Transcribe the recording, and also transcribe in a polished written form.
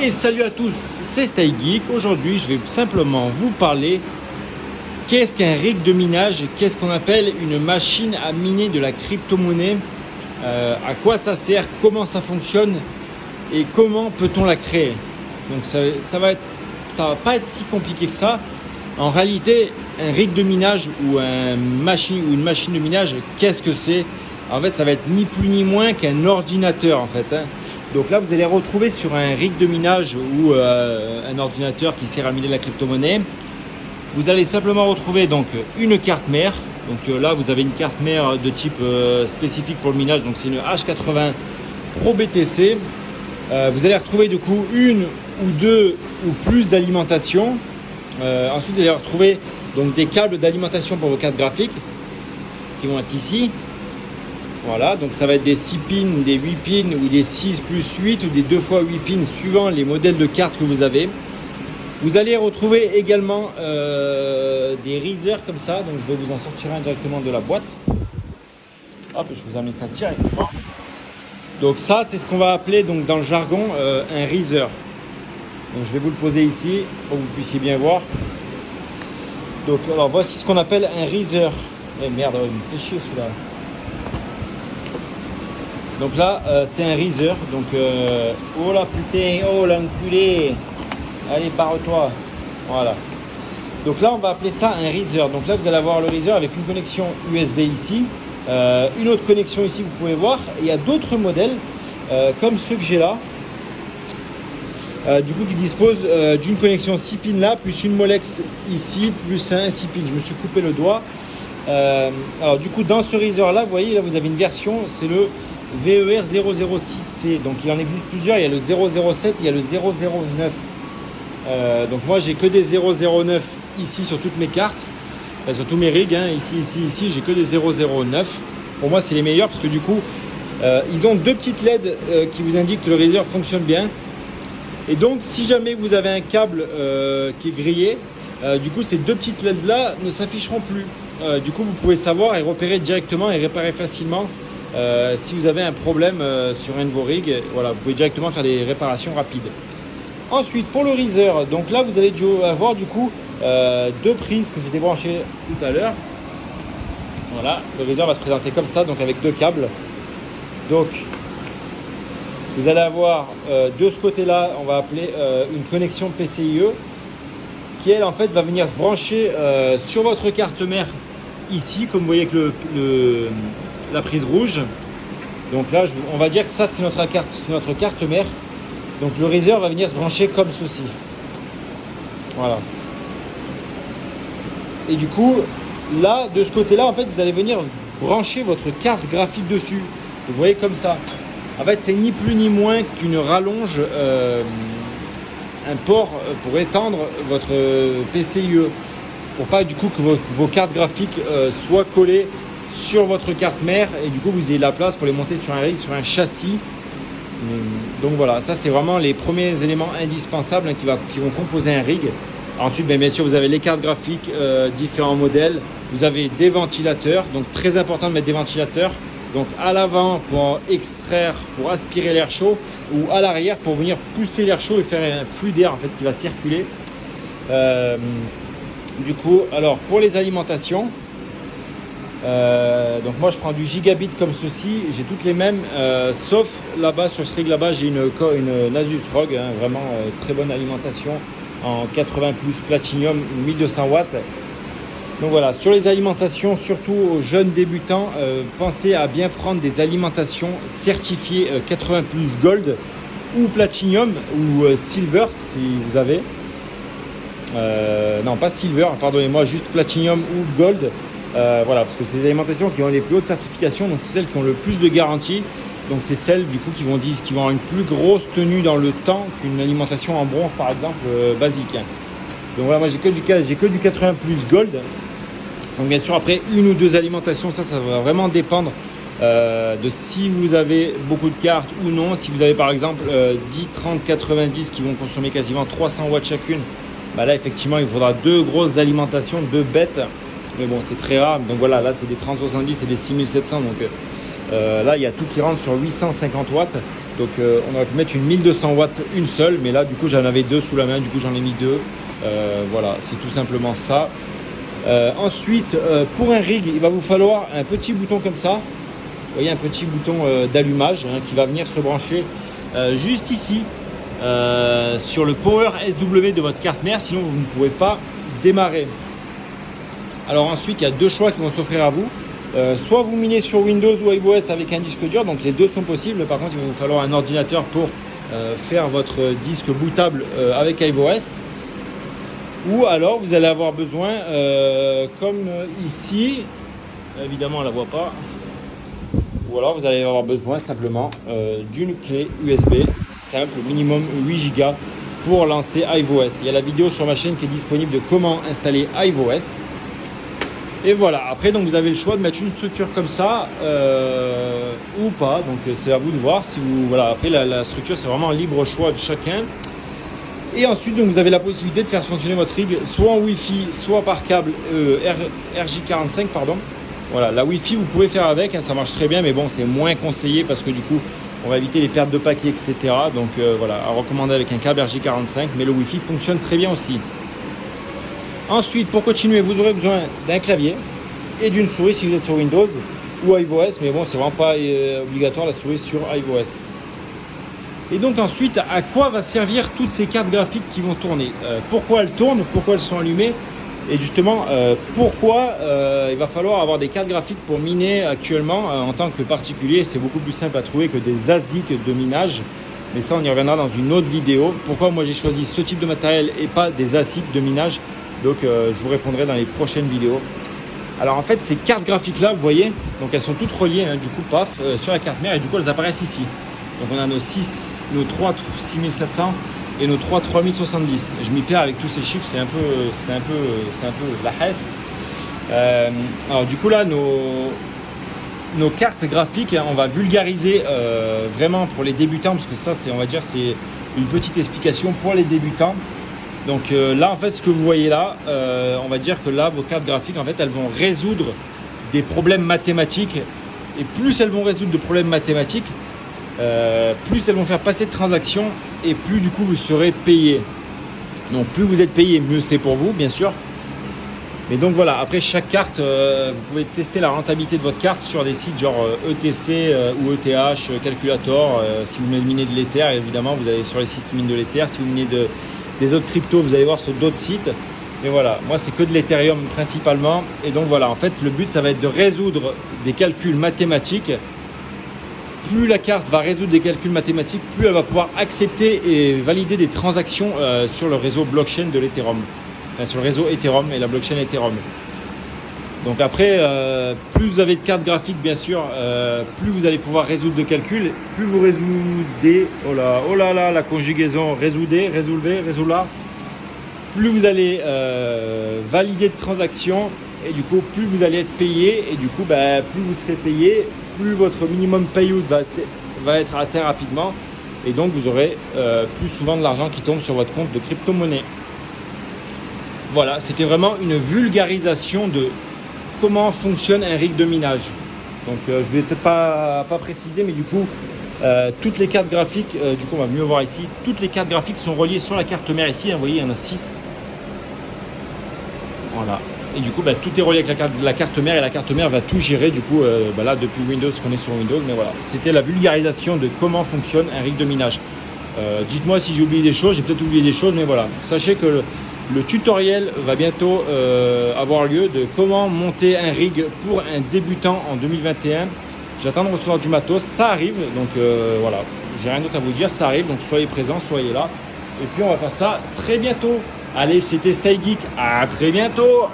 Et salut à tous, c'est Stay Geek. Aujourd'hui, je vais simplement vous parler qu'est-ce qu'un rig de minage, qu'est-ce qu'on appelle une machine à miner de la crypto-monnaie, à quoi ça sert, comment ça fonctionne et comment peut-on la créer. Donc ça va pas être si compliqué que ça. En réalité, un rig de minage ou une machine de minage, qu'est-ce que c'est? En fait, ça va être ni plus ni moins qu'un ordinateur en fait. Donc là, vous allez retrouver sur un rig de minage ou un ordinateur qui sert à miner la crypto-monnaie. Vous allez simplement retrouver donc une carte mère. Donc là, vous avez une carte mère de type spécifique pour le minage. Donc c'est une H80 Pro BTC. Vous allez retrouver du coup une ou deux ou plus d'alimentation. Ensuite, vous allez retrouver donc des câbles d'alimentation pour vos cartes graphiques qui vont être ici. Voilà, donc ça va être des 6 pins, des 8 pins ou des 6 plus 8 ou des 2 fois 8 pins suivant les modèles de cartes que vous avez. Vous allez retrouver également des risers comme ça, donc je vais vous en sortir un directement de la boîte. Hop, je vous en mets ça directement. Donc ça, c'est ce qu'on va appeler donc dans le jargon un riser. Donc je vais vous le poser ici pour que vous puissiez bien voir. Donc alors voici ce qu'on appelle un riser. Eh merde, il me fait chier celui-là. Donc là, c'est un riser. Donc, oh la putain, oh l'enculé. Allez, barre-toi. Voilà. Donc là, on va appeler ça un riser. Donc là, vous allez avoir le riser avec une connexion USB ici. Une autre connexion ici, vous pouvez voir. Et il y a d'autres modèles, comme ceux que j'ai là. Du coup, qui disposent d'une connexion 6 pins là, plus une Molex ici, plus un 6 pins. Je me suis coupé le doigt. Alors du coup, dans ce riser là, vous voyez, là, vous avez une version, c'est le VER 006C, donc il en existe plusieurs, il y a le 007, il y a le 009. Donc moi j'ai que des 009 ici sur toutes mes cartes, sur tous mes rigs, hein, ici j'ai que des 009. Pour moi c'est les meilleurs parce que du coup ils ont deux petites LED qui vous indiquent que le riser fonctionne bien. Et donc si jamais vous avez un câble qui est grillé, du coup ces deux petites LED là ne s'afficheront plus. Du coup vous pouvez savoir et repérer directement et réparer facilement. Si vous avez un problème sur un de vos rigs, voilà, vous pouvez directement faire des réparations rapides. Ensuite, pour le riser, donc là vous allez avoir du coup deux prises que j'ai débranchées tout à l'heure. Voilà, le riser va se présenter comme ça, donc avec deux câbles. Donc vous allez avoir de ce côté-là, on va appeler une connexion PCIe qui elle en fait va venir se brancher sur votre carte mère ici, comme vous voyez avec la prise rouge. Donc là, on va dire que ça c'est notre carte mère. Donc le riser va venir se brancher comme ceci. Voilà. Et du coup, là, de ce côté-là, en fait, vous allez venir brancher votre carte graphique dessus. Vous voyez comme ça. En fait, c'est ni plus ni moins qu'une rallonge, un port pour étendre votre PCIe. Pour pas du coup que vos cartes graphiques soient collées sur votre carte mère et du coup vous ayez la place pour les monter sur un rig, sur un châssis. Donc voilà, ça c'est vraiment les premiers éléments indispensables qui vont composer un rig. Ensuite bien sûr vous avez les cartes graphiques, différents modèles, vous avez des ventilateurs, donc très important de mettre des ventilateurs, donc à l'avant pour extraire, pour aspirer l'air chaud, ou à l'arrière pour venir pousser l'air chaud et faire un flux d'air en fait qui va circuler. Du coup, alors pour les alimentations, donc moi je prends du gigabit comme ceci, j'ai toutes les mêmes, sauf là-bas sur ce rig là-bas j'ai une Asus ROG, hein, vraiment très bonne alimentation en 80 plus Platinum 1200 watts. Donc voilà, sur les alimentations, surtout aux jeunes débutants, pensez à bien prendre des alimentations certifiées 80 plus Gold ou Platinum ou Silver si vous avez. Non pas Silver, pardonnez-moi, juste Platinum ou Gold. Voilà, parce que c'est les alimentations qui ont les plus hautes certifications, donc c'est celles qui ont le plus de garantie. Donc c'est celles du coup qui vont avoir une plus grosse tenue dans le temps qu'une alimentation en bronze par exemple basique. Donc voilà, moi j'ai que du 80 plus Gold. Donc bien sûr après une ou deux alimentations, ça va vraiment dépendre de si vous avez beaucoup de cartes ou non. Si vous avez par exemple 10, 30, 90 qui vont consommer quasiment 300 watts chacune, bah là effectivement il faudra deux grosses alimentations, deux bêtes. Mais bon c'est très rare, donc voilà, là c'est des 3070 et des 6700, donc là il y a tout qui rentre sur 850 watts. Donc on aurait pu mettre une 1200 watts une seule, mais là du coup j'en avais deux sous la main, du coup j'en ai mis deux. Voilà, c'est tout simplement ça. Ensuite, pour un rig, il va vous falloir un petit bouton comme ça. Vous voyez, un petit bouton d'allumage qui va venir se brancher juste ici sur le Power SW de votre carte mère, sinon vous ne pouvez pas démarrer. Alors ensuite, il y a deux choix qui vont s'offrir à vous. Soit vous minez sur Windows ou iOS avec un disque dur, donc les deux sont possibles. Par contre, il va vous falloir un ordinateur pour faire votre disque bootable avec iOS. Ou alors vous allez avoir besoin, comme ici, évidemment on ne la voit pas, ou alors vous allez avoir besoin simplement d'une clé USB simple, minimum 8 Go pour lancer iOS. Il y a la vidéo sur ma chaîne qui est disponible de comment installer iOS. Et voilà, après donc vous avez le choix de mettre une structure comme ça ou pas, donc c'est à vous de voir. Si vous, voilà, après la structure c'est vraiment un libre choix de chacun. Et ensuite donc vous avez la possibilité de faire fonctionner votre rig soit en Wi-Fi, soit par câble RJ45 pardon. Voilà, la Wi-Fi vous pouvez faire avec, ça marche très bien, mais bon c'est moins conseillé parce que du coup on va éviter les pertes de paquets, etc. Donc voilà, à recommander avec un câble RJ45, mais le Wi-Fi fonctionne très bien aussi. Ensuite, pour continuer, vous aurez besoin d'un clavier et d'une souris si vous êtes sur Windows ou iOS, mais bon, c'est vraiment pas obligatoire la souris sur iOS. Et donc ensuite, à quoi va servir toutes ces cartes graphiques qui vont tourner? Pourquoi elles tournent? Pourquoi elles sont allumées? Et justement, pourquoi il va falloir avoir des cartes graphiques pour miner actuellement en tant que particulier? C'est beaucoup plus simple à trouver que des ASIC de minage. Mais ça, on y reviendra dans une autre vidéo. Pourquoi moi j'ai choisi ce type de matériel et pas des ASIC de minage? Donc je vous répondrai dans les prochaines vidéos. Alors en fait ces cartes graphiques là, vous voyez, donc elles sont toutes reliées du coup paf sur la carte mère et du coup elles apparaissent ici. Donc on a nos 3 6700 et nos 3 3070. Je m'y perds avec tous ces chiffres, c'est un peu la hesse. Alors du coup là nos cartes graphiques, on va vulgariser vraiment pour les débutants parce que ça c'est, on va dire, c'est une petite explication pour les débutants. Donc là en fait ce que vous voyez là, on va dire que là vos cartes graphiques en fait elles vont résoudre des problèmes mathématiques et plus elles vont résoudre de problèmes mathématiques, plus elles vont faire passer de transactions et plus du coup vous serez payé. Donc plus vous êtes payé, mieux c'est pour vous bien sûr. Mais donc voilà, après chaque carte, vous pouvez tester la rentabilité de votre carte sur des sites genre ETC ou ETH, Calculator. Si vous minez de l'Ether, évidemment vous allez sur les sites qui minent de l'Ether. Si vous minez des autres cryptos, vous allez voir sur d'autres sites. Mais voilà, moi c'est que de l'Ethereum principalement. Et donc voilà, en fait le but ça va être de résoudre des calculs mathématiques. Plus la carte va résoudre des calculs mathématiques, plus elle va pouvoir accepter et valider des transactions sur le réseau blockchain de l'Ethereum. Enfin, sur le réseau Ethereum et la blockchain Ethereum. Donc après, plus vous avez de cartes graphiques bien sûr, plus vous allez pouvoir résoudre de calculs. Plus vous résoudez, oh là là, la conjugaison, résoudez, résolvez, résoudre. Plus vous allez valider de transactions et du coup plus vous allez être payé et du coup plus vous serez payé, plus votre minimum payout va être atteint rapidement et donc vous aurez plus souvent de l'argent qui tombe sur votre compte de crypto-monnaie. Voilà, c'était vraiment une vulgarisation de comment fonctionne un rig de minage. Donc je vais peut-être pas préciser, mais du coup toutes les cartes graphiques, du coup on va mieux voir ici, toutes les cartes graphiques sont reliées sur la carte mère ici, vous voyez il y en a 6. Voilà. Et du coup tout est relié avec la carte mère et la carte mère va tout gérer du coup là depuis Windows, qu'on est sur Windows, mais voilà. C'était la vulgarisation de comment fonctionne un rig de minage. Dites-moi si j'ai oublié des choses, j'ai peut-être oublié des choses, mais voilà. Sachez que le tutoriel va bientôt avoir lieu de comment monter un rig pour un débutant en 2021. J'attends de recevoir du matos, ça arrive, donc voilà, j'ai rien d'autre à vous dire, ça arrive, donc soyez présents, soyez là. Et puis on va faire ça très bientôt. Allez, c'était Stay Geek, à très bientôt.